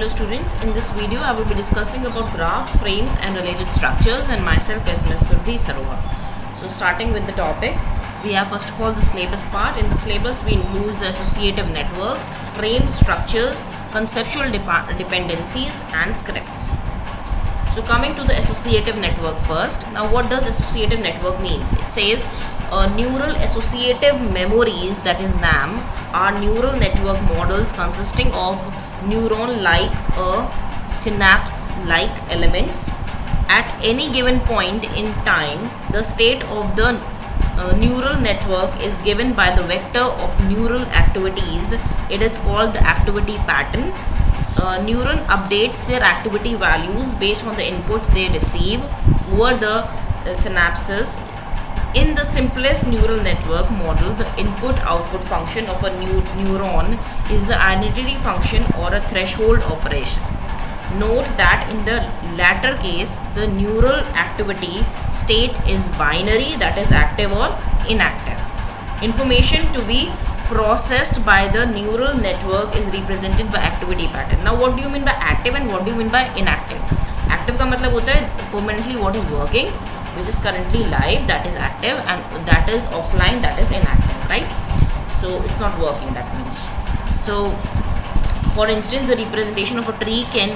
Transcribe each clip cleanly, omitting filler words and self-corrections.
Hello students, in this video I will be discussing about graphs, frames and related structures, and myself as Ms. Surbhi Sarowa. So starting with the topic, we have first of all the syllabus part. In the syllabus we include the associative networks, frame structures, conceptual dependencies and scripts. So coming to the associative network first. Now what does associative network means? It says neural associative memories, that is NAM, are neural network models consisting of neuron-like synapse-like elements. At any given point in time, the state of the neural network is given by the vector of neural activities. It is called the activity pattern. Neuron updates their activity values based on the inputs they receive over the synapses. In the simplest neural network model, the input-output function of a neuron is the identity function or a threshold operation. Note that in the latter case, the neural activity state is binary, that is active or inactive. Information to be processed by the neural network is represented by activity pattern. Now what do you mean by active and what do you mean by inactive? Active का मतलब होता है permanently what is working, which is currently live, that is active, and that is offline, that is inactive, right? So it's not working, that means. So for instance, the representation of a tree can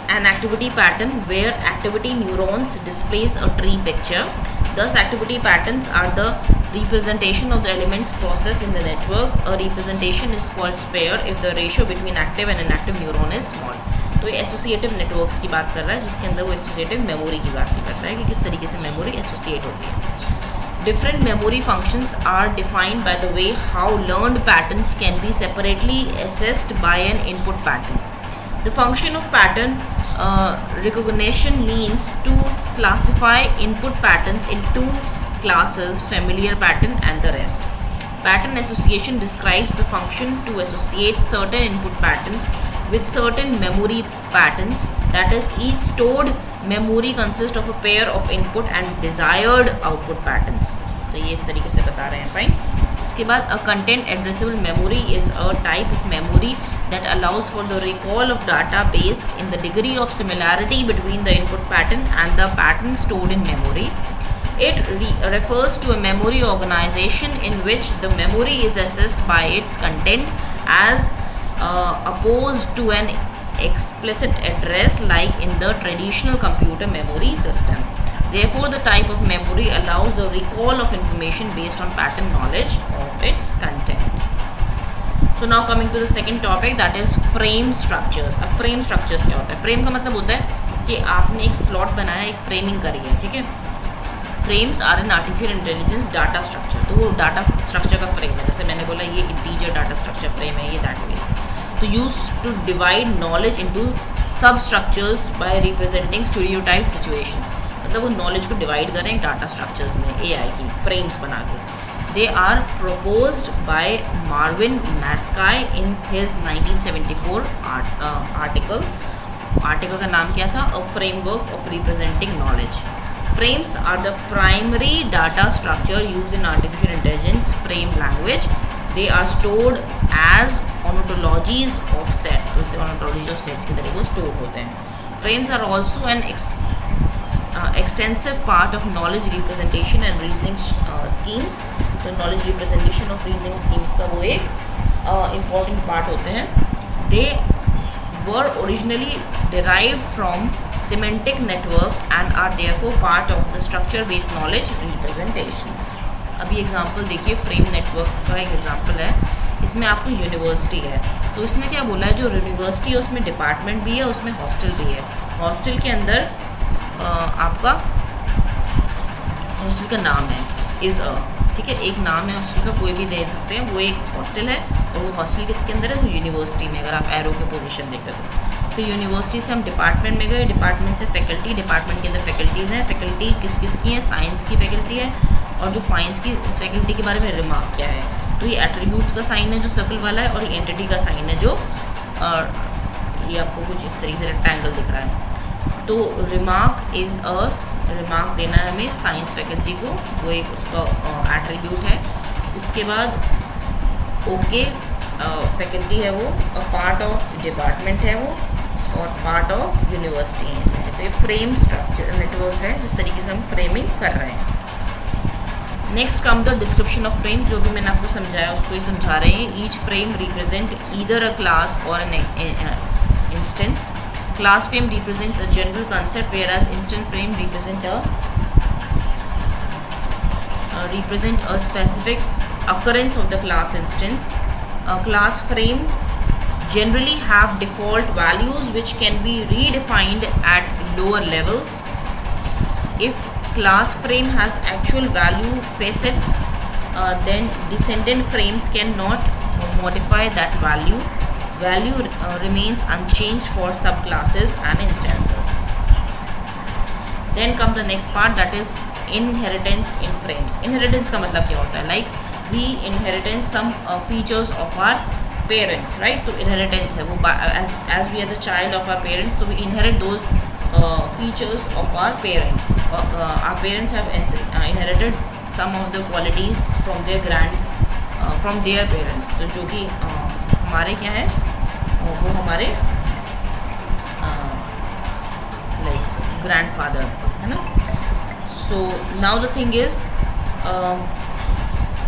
an activity pattern where activity neurons displays a tree picture. Thus activity patterns are the representation of the elements processed in the network. A representation is called sphere if the ratio between active and inactive neuron is small. तो ये associative networks की बात कर रहा है, जिसके अंदर वो एसोसिएटिव मेमोरी की बात भी करता है कि किस तरीके से मेमोरी एसोसिएट होती है. Different memory functions are defined by the way how learned patterns can be separately assessed by an input pattern. The function of pattern recognition means to classify input patterns in two classes, familiar pattern and the rest. Pattern association describes the function to associate certain input patterns with certain memory patterns, that is, each stored memory consists of a pair of input and desired output patterns. तो ये इस तरीके से बता रहे हैं. Fine. उसके बाद a content addressable memory is a type of memory that allows for the recall of data based in the degree of similarity between the input pattern and the pattern stored in memory. It refers to a memory organization in which the memory is assessed by its content as opposed to an explicit address like in the traditional computer memory system. Therefore, the type of memory allows the recall of information based on pattern knowledge of its content. So now coming to the second topic, that is frame structures. अब frame structures क्या होता है? Frame का मतलब होता है कि आपने एक slot बनाया, एक framing करी है, ठीक है. Frames are an artificial intelligence data structure. तो वो data structure का frame है. जैसे मैंने बोला ये integer data structure frame है, ये database. तो used to divide knowledge into substructures by representing stereotyped situations. मतलब वो knowledge को divide करें data structures में AI की frames बना के. They are proposed by Marvin Maskey in his 1974 article. Article का नाम क्या था? A framework of representing knowledge. Frames are the primary data structure used in artificial intelligence frame language. They are stored as ontologies of set. तो इसे ontologies of sets के तरीके को store होते हैं. Frames are also an extensive part of knowledge representation and reasoning schemes. तो knowledge representation of reasoning schemes का वो एक important part होते हैं. They were originally derived from semantic network and are therefore part of the structure based knowledge representations. अभी example देखिए, frame network का एक एग्जांपल है. इसमें आपको यूनिवर्सिटी है, तो इसने क्या बोला है, जो यूनिवर्सिटी है उसमें डिपार्टमेंट भी है, उसमें हॉस्टल भी है. हॉस्टल के अंदर आपका हॉस्टल का नाम है इज़ ठीक है, एक नाम है हॉस्टल का, कोई भी दे सकते हैं. वो एक हॉस्टल है और वो हॉस्टल किसके अंदर है? वो यूनिवर्सिटी में. अगर आप एरो के पोजीशन देखें तो यूनिवर्सिटी से हम डिपार्टमेंट में गए, डिपार्टमेंट से फैकल्टी, डिपार्टमेंट के अंदर फैकल्टीज़ हैं. फैकल्टी किस किस की है? साइंस की फैकल्टी है. और जो साइंस की फैकल्टी के बारे में रिमार्क क्या है? तो ये एट्रीब्यूट्स का साइन है जो सर्कल वाला है, और ये एंटिटी का साइन है जो ये आपको कुछ इस तरीके से रेक्टेंगल दिख रहा है. तो रिमार्क इज़ अस, रिमार्क देना है हमें साइंस फैकल्टी को, वो एक उसका एट्रीब्यूट है. उसके बाद ओके फैकल्टी है वो, पार्ट ऑफ डिपार्टमेंट है वो, और पार्ट ऑफ यूनिवर्सिटी है इसमें। तो ये फ्रेम स्ट्रक्चर नेटवर्क्स हैं जिस तरीके से हम फ्रेमिंग कर रहे हैं। Next come the description of frame, जो भी मैंने आपको समझाया उसको ही समझा रहे हैं। Each frame represent either a class or an instance. Class frame represents a general concept, whereas instant frame represent a specific occurrence of the class instance. Class frame generally have default values which can be redefined at lower levels. If class frame has actual value facets, then descendant frames cannot modify that value. Value remains unchanged for subclasses and instances. Then come the next part, that is inheritance in frames. Inheritance का मतलब क्या होता है? Like we inherit some features of our parents, right? तो inheritance है वो, as we are the child of our parents, so we inherit those features of our parents. Our parents have inherited some of the qualities from their parents. तो जो कि हमारे क्या है, वो हमारे लाइक ग्रैंडफादर है ना. So now the thing is,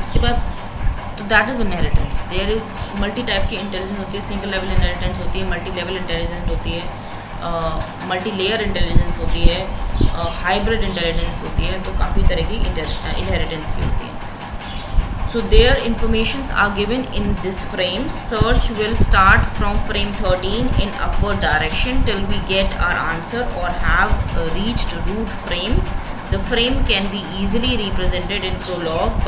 उसके बाद तो that is inheritance. There is multi type की इंटेलिजेंस होती है. सिंगल लेवल इनहेरिटेंस होती है, मल्टी लेवल इंटेलिजेंस होती है, मल्टी लेयर इंटेलिजेंस होती है, हाइब्रिड इंटेलिजेंस होती है. तो काफ़ी तरह की इनहेरिटेंस भी होती है. So their informations are given in this frame. Search will start from frame 13 in upward direction till we get our answer or have reached root frame. The frame can be easily represented in Prolog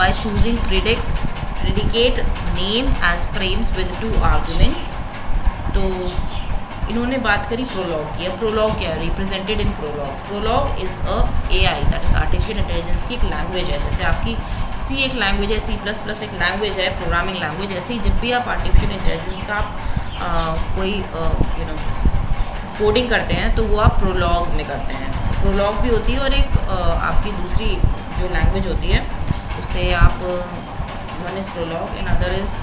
by choosing predicate name as frames with 2 arguments. तो इन्होंने बात करी prologue की. अब Prolog क्या है? Represented in Prolog. Prolog is a AI, that is artificial intelligence की एक लैंग्वेज है. जैसे आपकी C एक लैंग्वेज है, C++ एक लैंग्वेज है, प्रोग्रामिंग लैंग्वेज. ऐसे ही जब भी आप आर्टिफिशियल इंटेलिजेंस का कोई कोडिंग करते हैं तो वो आप प्रोलॉग में करते हैं. प्रोलॉग भी होती है और एक आपकी दूसरी जो लैंग्वेज होती है उससे आप, one is prologue and other is,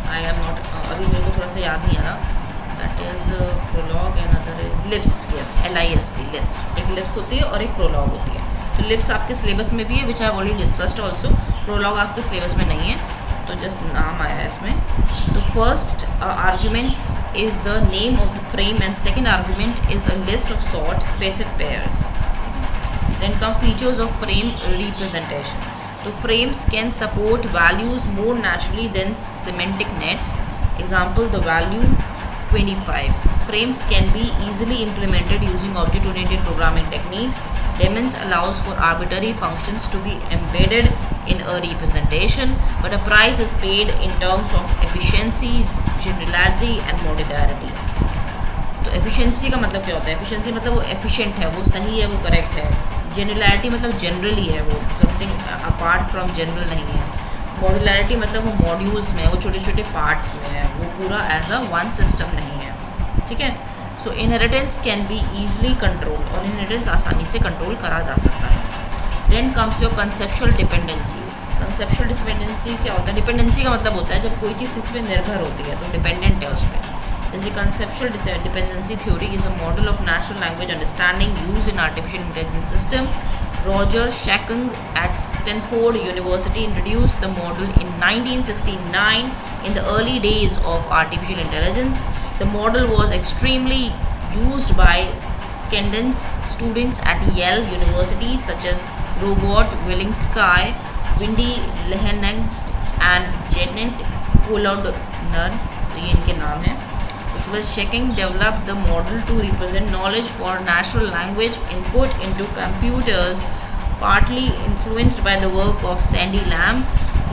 I am not, अभी मेरे को थोड़ा सा याद नहीं आ रहा. That is prologue and other is lips. Yes, LISP, lips. एक लिप्स होती है और एक प्रोलॉग होती है. तो लिप्स आपके सिलेबस में भी है, which I already discussed also. Prolog आपके सिलेबस में नहीं है, तो जस्ट नाम आया है इसमें. तो first arguments is the name of the frame and second argument is a list of slot facet pairs. Then come features of frame representation. तो frames can support values more naturally than semantic nets. Example, the value 25. Frames can be easily implemented using object-oriented programming techniques. Daemons allows for arbitrary functions to be embedded in a representation, but a price is paid in terms of efficiency, generality and modularity. तो efficiency का मतलब क्या होता है? efficiency मतलब वो efficient है, वो सही है, वो correct है. generality मतलब generally है, वो something apart from general नहीं है. मॉड्यूलरिटी मतलब वो मॉड्यूल्स में है, वो छोटे छोटे पार्ट्स में है, वो पूरा एज अ वन सिस्टम नहीं है. ठीक है. So inheritance can be easily control, और इनहेरिटेंस आसानी से कंट्रोल करा जा सकता है. Then comes your conceptual dependencies. Conceptual dependency क्या होता है? डिपेंडेंसी का मतलब होता है जब कोई चीज़ किसी पे निर्भर होती है तो डिपेंडेंट है उस पर. जैसे conceptual dependency theory is a model of natural language understanding use in artificial intelligence system. Roger Shachang at Stanford University introduced the model in 1969. In the early days of artificial intelligence, the model was extremely used by students at Yale University such as Robert Walensky, Wendy Lehenangt and Janet Kolodner. ये इनके नाम हैं. उसके बाद Shachang developed the model to represent knowledge for natural language input into computers, partly influenced by the work of Sandy Lamb.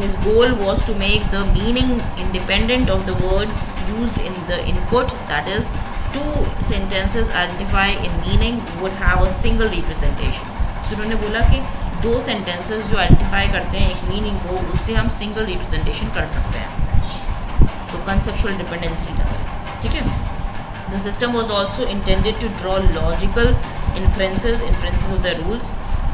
His goal was to make the meaning independent of the words used in the input. That is, two sentences identify in meaning would have a single representation. तो उन्होंने बोला कि 2 sentences जो identify करते हैं एक meaning को, उससे हम सिंगल रिप्रेजेंटेशन कर सकते हैं. तो कंसेप्चुअल डिपेंडेंसी था. ठीक है. The system was also intended to draw logical inferences of the rules.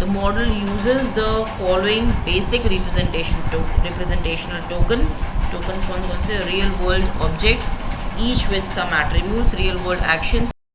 The model uses the following basic representational tokens. Tokens कौन कौन से? Real world objects, each with some attributes, real world actions,